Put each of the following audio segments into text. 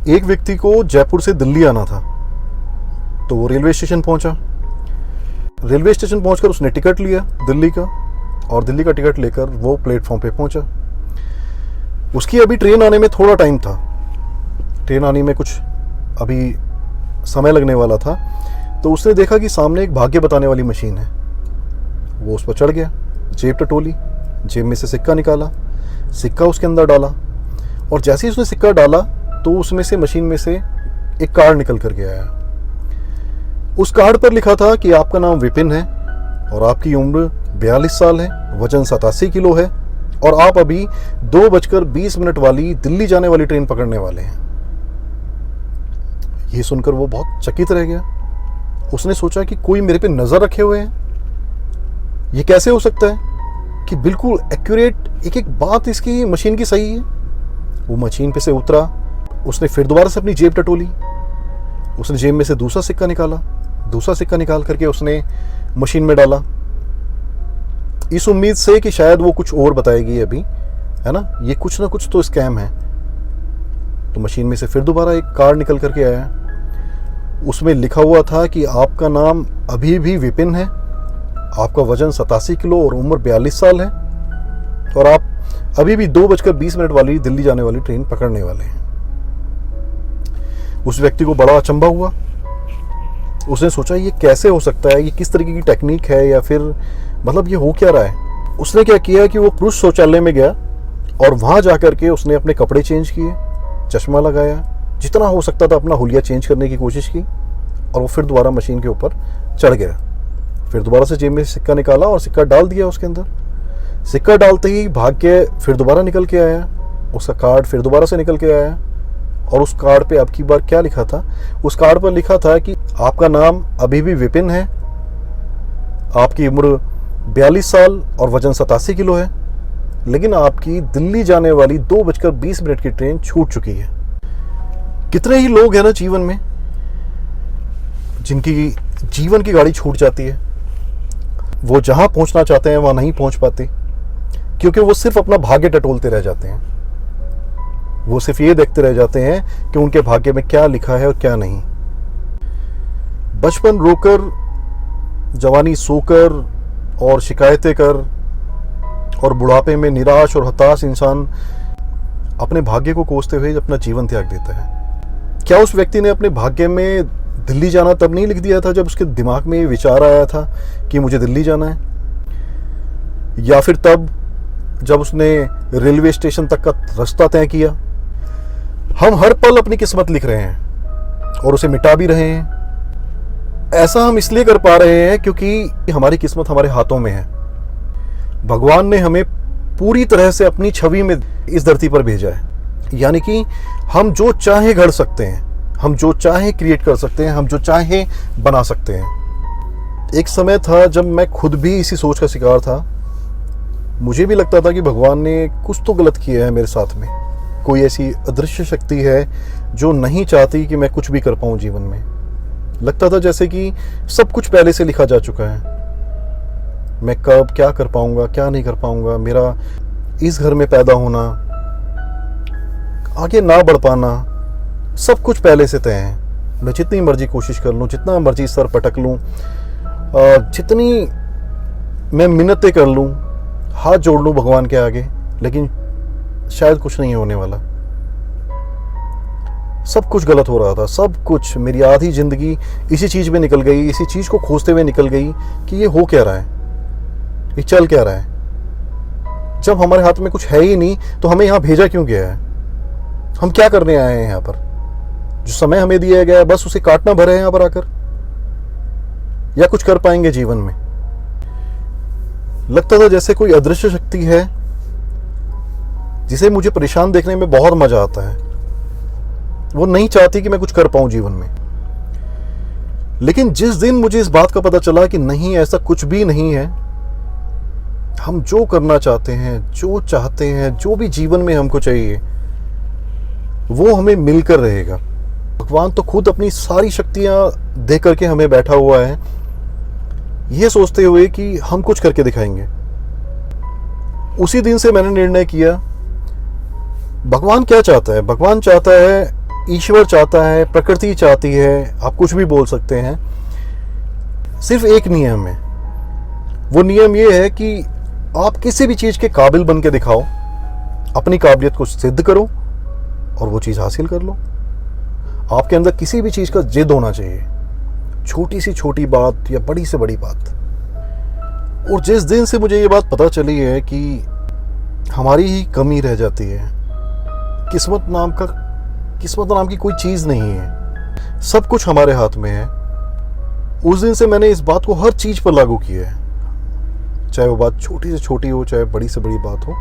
एक व्यक्ति को जयपुर से दिल्ली आना था, तो वो रेलवे स्टेशन पहुंचा। रेलवे स्टेशन पहुंचकर उसने टिकट लिया दिल्ली का, और दिल्ली का टिकट लेकर वो प्लेटफॉर्म पे पहुंचा। उसकी अभी ट्रेन आने में थोड़ा टाइम था, ट्रेन आने में कुछ अभी समय लगने वाला था। तो उसने देखा कि सामने एक भाग्य बताने वाली मशीन है। वो उस पर चढ़ गया, जेब टटोली, जेब में से सिक्का निकाला, सिक्का उसके अंदर डाला, और जैसे ही उसने सिक्का डाला तो उसमें से, मशीन में से एक कार्ड निकल कर के आया। उस कार्ड पर लिखा था कि आपका नाम विपिन है और आपकी उम्र 42 साल है, वजन 87 किलो है, और आप अभी 2:20 वाली दिल्ली जाने वाली ट्रेन पकड़ने वाले हैं। ये सुनकर वो बहुत चकित रह गया। उसने सोचा कि कोई मेरे पे नजर रखे हुए हैं, ये कैसे हो सकता है कि बिल्कुल एक्यूरेट एक एक बात इसकी मशीन की सही है। वो मशीन पे से उतरा, उसने फिर दोबारा से अपनी जेब टटोली, उसने जेब में से दूसरा सिक्का निकाला, दूसरा सिक्का निकाल करके उसने मशीन में डाला, इस उम्मीद से कि शायद वो कुछ और बताएगी अभी, है ना, ये कुछ ना कुछ तो स्कैम है। तो मशीन में से फिर दोबारा एक कार्ड निकल करके आया। उसमें लिखा हुआ था कि आपका नाम अभी भी विपिन है, आपका वजन 87 किलो और उम्र 42 साल है, और आप अभी भी 2:20 वाली दिल्ली जाने वाली ट्रेन पकड़ने वाले हैं। उस व्यक्ति को बड़ा अचंभा हुआ। उसने सोचा ये कैसे हो सकता है, ये किस तरीके की टेक्निक है, या फिर मतलब ये हो क्या रहा है। उसने क्या किया कि वो पुरुष शौचालय में गया और वहां जाकर के उसने अपने कपड़े चेंज किए, चश्मा लगाया, जितना हो सकता था अपना हुलिया चेंज करने की कोशिश की, और वो फिर दोबारा मशीन के ऊपर चढ़ गया। फिर दोबारा से जेब में सिक्का निकाला और सिक्का डाल दिया उसके अंदर। सिक्का डालते ही भाग्य फिर दोबारा निकल के आया, उसका कार्ड फिर दोबारा से निकल के आया, और उस कार्ड पे अब की बार क्या लिखा था, उस कार्ड पर लिखा था कि आपका नाम अभी भी विपिन है, आपकी उम्र 42 साल और वजन 87 किलो है, लेकिन आपकी दिल्ली जाने वाली 2:20 की ट्रेन छूट चुकी है। कितने ही लोग हैं ना जीवन में जिनकी जीवन की गाड़ी छूट जाती है, वो जहां पहुंचना चाहते हैं वहां नहीं पहुंच पाते, क्योंकि वो सिर्फ अपना भाग्य टटोलते रह जाते हैं। वो सिर्फ ये देखते रह जाते हैं कि उनके भाग्य में क्या लिखा है और क्या नहीं। बचपन रोकर, जवानी सोकर और शिकायतें कर, और बुढ़ापे में निराश और हताश इंसान अपने भाग्य को कोसते हुए अपना जीवन त्याग देता है। क्या उस व्यक्ति ने अपने भाग्य में दिल्ली जाना तब नहीं लिख दिया था जब उसके दिमाग में ये विचार आया था कि मुझे दिल्ली जाना है, या फिर तब जब उसने रेलवे स्टेशन तक का रास्ता तय किया। हम हर पल अपनी किस्मत लिख रहे हैं और उसे मिटा भी रहे हैं। ऐसा हम इसलिए कर पा रहे हैं क्योंकि हमारी किस्मत हमारे हाथों में है। भगवान ने हमें पूरी तरह से अपनी छवि में इस धरती पर भेजा है, यानी कि हम जो चाहे गढ़ सकते हैं, हम जो चाहे क्रिएट कर सकते हैं, हम जो चाहे बना सकते हैं। एक समय था जब मैं खुद भी इसी सोच का शिकार था। मुझे भी लगता था कि भगवान ने कुछ तो गलत किया है मेरे साथ में, कोई ऐसी अदृश्य शक्ति है जो नहीं चाहती कि मैं कुछ भी कर पाऊं जीवन में। लगता था जैसे कि सब कुछ पहले से लिखा जा चुका है, मैं कब क्या कर पाऊंगा, क्या नहीं कर पाऊंगा, मेरा इस घर में पैदा होना, आगे ना बढ़ पाना, सब कुछ पहले से तय है। मैं जितनी मर्जी कोशिश कर लूँ, जितना मर्जी सर पटक लूँ, जितनी मैं मिन्नतें कर लूँ, हाथ जोड़ लूँ भगवान के आगे, लेकिन शायद कुछ नहीं होने वाला। सब कुछ गलत हो रहा था, सब कुछ। मेरी आधी जिंदगी इसी चीज़ में निकल गई, इसी चीज़ को खोजते हुए निकल गई कि ये हो क्या रहा है, ये चल क्या रहा है। जब हमारे हाथ में कुछ है ही नहीं तो हमें यहाँ भेजा क्यों गया है, हम क्या करने आए हैं यहाँ पर। जो समय हमें दिया गया है बस उसे काटना भर है यहाँ पर आकर, या कुछ कर पाएंगे जीवन में। लगता था जैसे कोई अदृश्य शक्ति है जिसे मुझे परेशान देखने में बहुत मजा आता है, वो नहीं चाहती कि मैं कुछ कर पाऊं जीवन में। लेकिन जिस दिन मुझे इस बात का पता चला कि नहीं, ऐसा कुछ भी नहीं है, हम जो करना चाहते हैं, जो चाहते हैं, जो भी जीवन में हमको चाहिए, वो हमें मिलकर रहेगा। भगवान तो खुद अपनी सारी शक्तियां दे करके हमें बैठा हुआ है, ये सोचते हुए कि हम कुछ करके दिखाएंगे। उसी दिन से मैंने निर्णय किया, भगवान क्या चाहता है। भगवान चाहता है ईश्वर चाहता है, प्रकृति चाहती है, आप कुछ भी बोल सकते हैं, सिर्फ एक नियम है। वो नियम ये है कि आप किसी भी चीज़ के काबिल बन के दिखाओ, अपनी काबिलियत को सिद्ध करो और वो चीज़ हासिल कर लो। आपके अंदर किसी भी चीज़ का जिद होना चाहिए, छोटी से छोटी बात या बड़ी से बड़ी बात। और जिस दिन से मुझे ये बात पता चली है कि हमारी ही कमी रह जाती है, किस्मत नाम की कोई चीज़ नहीं है, सब कुछ हमारे हाथ में है, उस दिन से मैंने इस बात को हर चीज़ पर लागू किया है। चाहे वो बात छोटी से छोटी हो, चाहे बड़ी से बड़ी बात हो,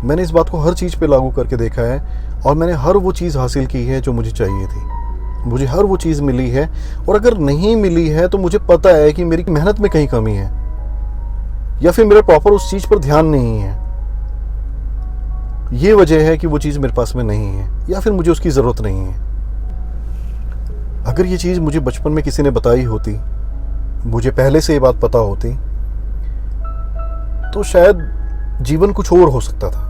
मैंने इस बात को हर चीज़ पे लागू करके देखा है और मैंने हर वो चीज़ हासिल की है जो मुझे चाहिए थी। मुझे हर वो चीज़ मिली है, और अगर नहीं मिली है तो मुझे पता है कि मेरी मेहनत में कहीं कमी है या फिर मेरा प्रॉपर उस चीज़ पर ध्यान नहीं है। ये वजह है कि वो चीज़ मेरे पास में नहीं है या फिर मुझे उसकी ज़रूरत नहीं है। अगर ये चीज़ मुझे बचपन में किसी ने बताई होती, मुझे पहले से ये बात पता होती, तो शायद जीवन कुछ और हो सकता था।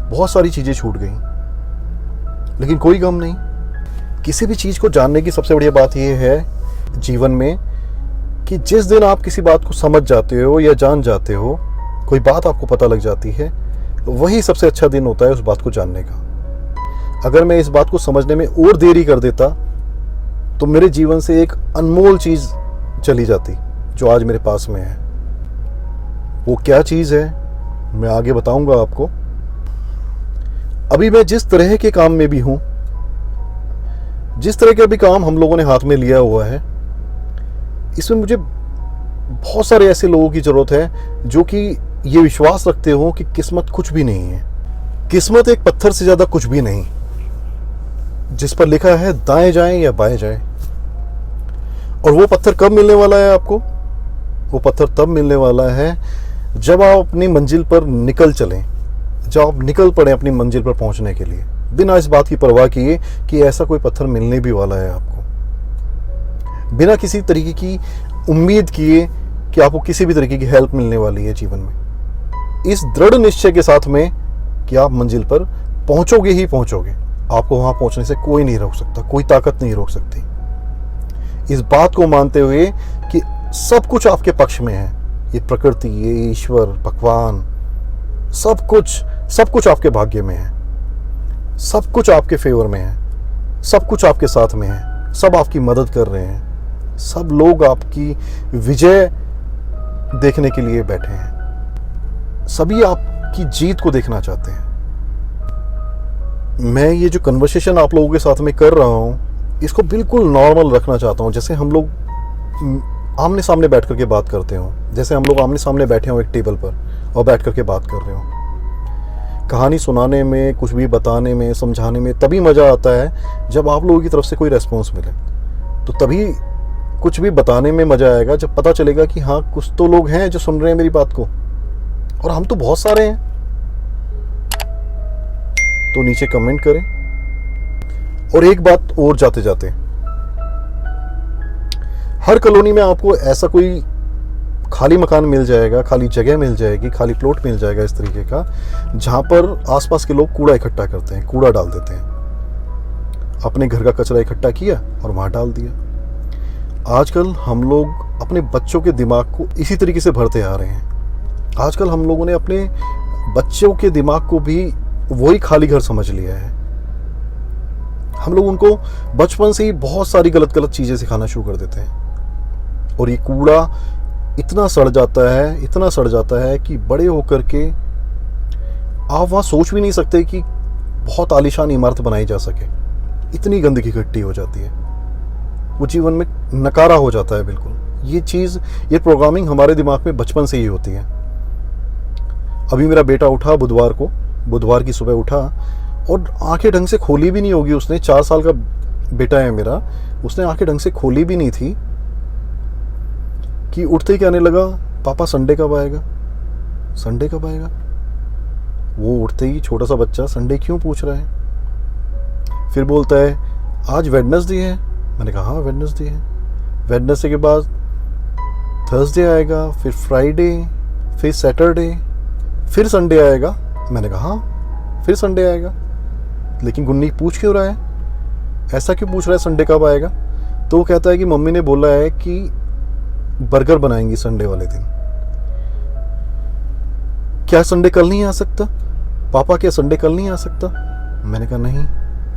बहुत सारी चीज़ें छूट गई, लेकिन कोई गम नहीं। किसी भी चीज़ को जानने की सबसे बढ़िया बात यह है जीवन में कि जिस दिन आप किसी बात को समझ जाते हो या जान जाते हो, कोई बात आपको पता लग जाती है, वही सबसे अच्छा दिन होता है उस बात को जानने का। अगर मैं इस बात को समझने में और देरी कर देता तो मेरे जीवन से एक अनमोल चीज़ चली जाती जो आज मेरे पास में है। वो क्या चीज़ है मैं आगे बताऊंगा आपको। अभी मैं जिस तरह के काम में भी हूं, जिस तरह का भी काम हम लोगों ने हाथ में लिया हुआ है, इसमें मुझे बहुत सारे ऐसे लोगों की ज़रूरत है जो कि ये विश्वास रखते हो कि किस्मत कुछ भी नहीं है। किस्मत एक पत्थर से ज़्यादा कुछ भी नहीं, जिस पर लिखा है दाएं जाएं या बाएं जाएं। और वो पत्थर कब मिलने वाला है आपको? वो पत्थर तब मिलने वाला है जब आप अपनी मंजिल पर निकल चलें, जब आप निकल पड़े अपनी मंजिल पर पहुंचने के लिए, बिना इस बात की परवाह किए कि ऐसा कोई पत्थर मिलने भी वाला है आपको, बिना किसी तरीके की उम्मीद किए कि आपको किसी भी तरीके की हेल्प मिलने वाली है जीवन में। इस दृढ़ निश्चय के साथ में कि आप मंजिल पर पहुंचोगे ही पहुंचोगे, आपको वहां पहुंचने से कोई नहीं रोक सकता, कोई ताकत नहीं रोक सकती। इस बात को मानते हुए कि सब कुछ आपके पक्ष में है, ये प्रकृति, ये ईश्वर, भगवान, सब कुछ आपके भाग्य में है, सब कुछ आपके फेवर में है, सब कुछ आपके साथ में है, सब आपकी मदद कर रहे हैं, सब लोग आपकी विजय देखने के लिए बैठे हैं, सभी आपकी जीत को देखना चाहते हैं। मैं ये जो कन्वर्सेशन आप लोगों के साथ में कर रहा हूँ, इसको बिल्कुल नॉर्मल रखना चाहता हूँ, जैसे हम लोग आमने सामने बैठ करके बात करते हो, जैसे हम लोग आमने सामने बैठे हों एक टेबल पर और बैठ करके बात कर रहे हो। कहानी सुनाने में, कुछ भी बताने में, समझाने में तभी मज़ा आता है जब आप लोगों की तरफ से कोई रेस्पॉन्स मिले। तो तभी कुछ भी बताने में मज़ा आएगा जब पता चलेगा कि हाँ, कुछ तो लोग हैं जो सुन रहे हैं मेरी बात को, और हम तो बहुत सारे हैं। तो नीचे कमेंट करें। और एक बात और जाते जाते, हर कॉलोनी में आपको ऐसा कोई खाली मकान मिल जाएगा, खाली जगह मिल जाएगी, खाली प्लॉट मिल जाएगा इस तरीके का, जहाँ पर आसपास के लोग कूड़ा इकट्ठा करते हैं, कूड़ा डाल देते हैं। अपने घर का कचरा इकट्ठा किया और वहाँ डाल दिया। आजकल हम लोग अपने बच्चों के दिमाग को इसी तरीके से भरते आ रहे हैं। आजकल हम लोगों ने अपने बच्चों के दिमाग को भी वही खाली घर समझ लिया है। हम लोग उनको बचपन से ही बहुत सारी गलत गलत चीज़ें सिखाना शुरू कर देते हैं, और ये कूड़ा इतना सड़ जाता है कि बड़े होकर के आप वहाँ सोच भी नहीं सकते कि बहुत आलीशान इमारत बनाई जा सके। इतनी गंदगी इकट्ठी हो जाती है, वो जीवन में नकारा हो जाता है बिल्कुल। ये प्रोग्रामिंग हमारे दिमाग में बचपन से ही होती है। अभी मेरा बेटा उठा बुधवार की सुबह उठा, और आंखें ढंग से खोली भी नहीं होगी उसने, 4 साल का बेटा है मेरा, उसने आंखें ढंग से खोली भी नहीं थी कि उठते ही कहने लगा, पापा संडे कब आएगा, संडे कब आएगा। वो उठते ही छोटा सा बच्चा संडे क्यों पूछ रहा है। फिर बोलता है आज वेडनेसडे है। मैंने कहा हाँ वेडनेसडे है। वेडनेसडे के बाद थर्सडे आएगा, फिर फ्राइडे, फिर सैटरडे, फिर संडे आएगा। मैंने कहा हाँ फिर संडे आएगा। लेकिन गुन्नी पूछ क्यों रहा है, ऐसा क्यों पूछ रहा है संडे कब आएगा? तो वो कहता है कि मम्मी ने बोला है कि बर्गर बनाएंगी संडे वाले दिन। क्या संडे कल नहीं आ सकता? पापा क्या संडे कल नहीं आ सकता? मैंने कहा नहीं,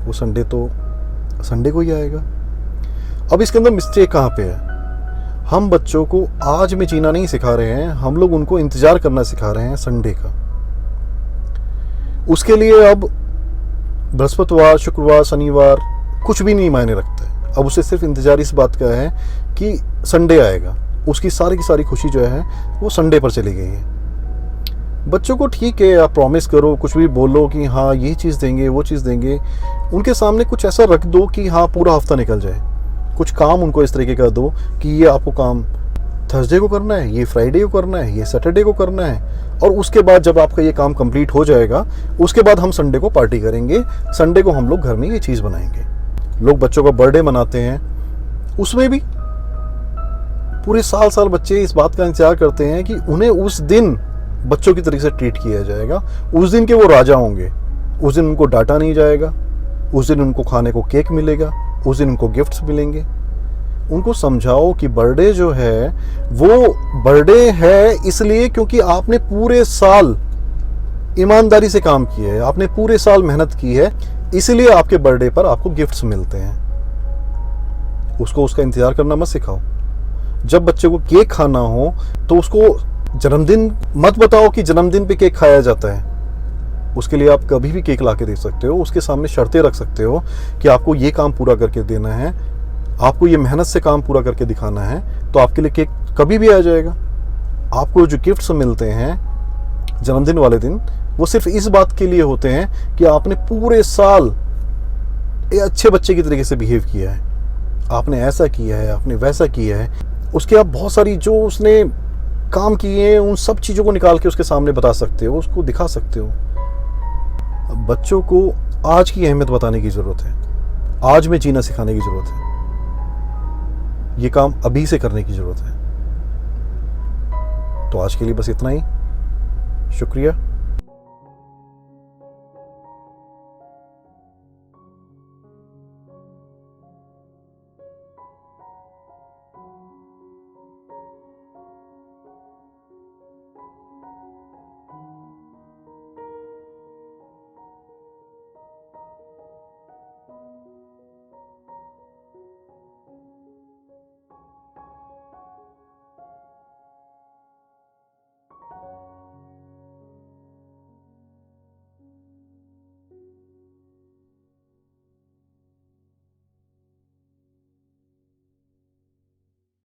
वो संडे तो संडे को ही आएगा। अब इसके अंदर मिस्टेक कहाँ पे है? हम बच्चों को आज में जीना नहीं सिखा रहे हैं, हम लोग उनको इंतजार करना सिखा रहे हैं संडे का। उसके लिए अब बृहस्पतिवार, शुक्रवार, शनिवार कुछ भी नहीं मायने रखता है। अब उसे सिर्फ इंतजार इस बात का है कि संडे आएगा। उसकी सारी की सारी खुशी जो है वो संडे पर चली गई है। बच्चों को ठीक है, आप प्रॉमिस करो, कुछ भी बोलो कि हाँ ये चीज़ देंगे, वो चीज़ देंगे। उनके सामने कुछ ऐसा रख दो कि हाँ पूरा हफ्ता निकल जाए। कुछ काम उनको इस तरीके का दो कि ये आपको काम थर्सडे को करना है, ये फ्राइडे को करना है, ये सैटरडे को करना है, और उसके बाद जब आपका ये काम कंप्लीट हो जाएगा उसके बाद हम संडे को पार्टी करेंगे, संडे को हम लोग घर में ये चीज़ बनाएंगे। लोग बच्चों का बर्थडे मनाते हैं, उसमें भी पूरे साल साल बच्चे इस बात का इंतजार करते हैं कि उन्हें उस दिन बच्चों की तरीके से ट्रीट किया जाएगा। उस दिन के वो राजा होंगे, उस दिन उनको डांटा नहीं जाएगा, उस दिन उनको खाने को केक मिलेगा, उस दिन उनको गिफ्ट्स मिलेंगे। उनको समझाओ कि बर्थडे जो है वो बर्थडे है इसलिए क्योंकि आपने पूरे साल ईमानदारी से काम किया है, आपने पूरे साल मेहनत की है, इसलिए आपके बर्थडे पर आपको गिफ्ट्स मिलते हैं। उसको उसका इंतजार करना मत सिखाओ। जब बच्चे को केक खाना हो तो उसको जन्मदिन मत बताओ कि जन्मदिन पे केक खाया जाता है। उसके लिए आप कभी भी केक ला के दे सकते हो, उसके सामने शर्तें रख सकते हो कि आपको ये काम पूरा करके देना है, आपको ये मेहनत से काम पूरा करके दिखाना है, तो आपके लिए केक कभी भी आ जाएगा। आपको जो गिफ्ट्स मिलते हैं जन्मदिन वाले दिन वो सिर्फ इस बात के लिए होते हैं कि आपने पूरे साल एक अच्छे बच्चे की तरीके से बिहेव किया है, आपने ऐसा किया है, आपने वैसा किया है। उसके आप बहुत सारी जो उसने काम किए हैं उन सब चीज़ों को निकाल के उसके सामने बता सकते हो, उसको दिखा सकते हो। बच्चों को आज की अहमियत बताने की ज़रूरत है, आज में जीना सिखाने की ज़रूरत है, ये काम अभी से करने की ज़रूरत है। तो आज के लिए बस इतना ही। शुक्रिया।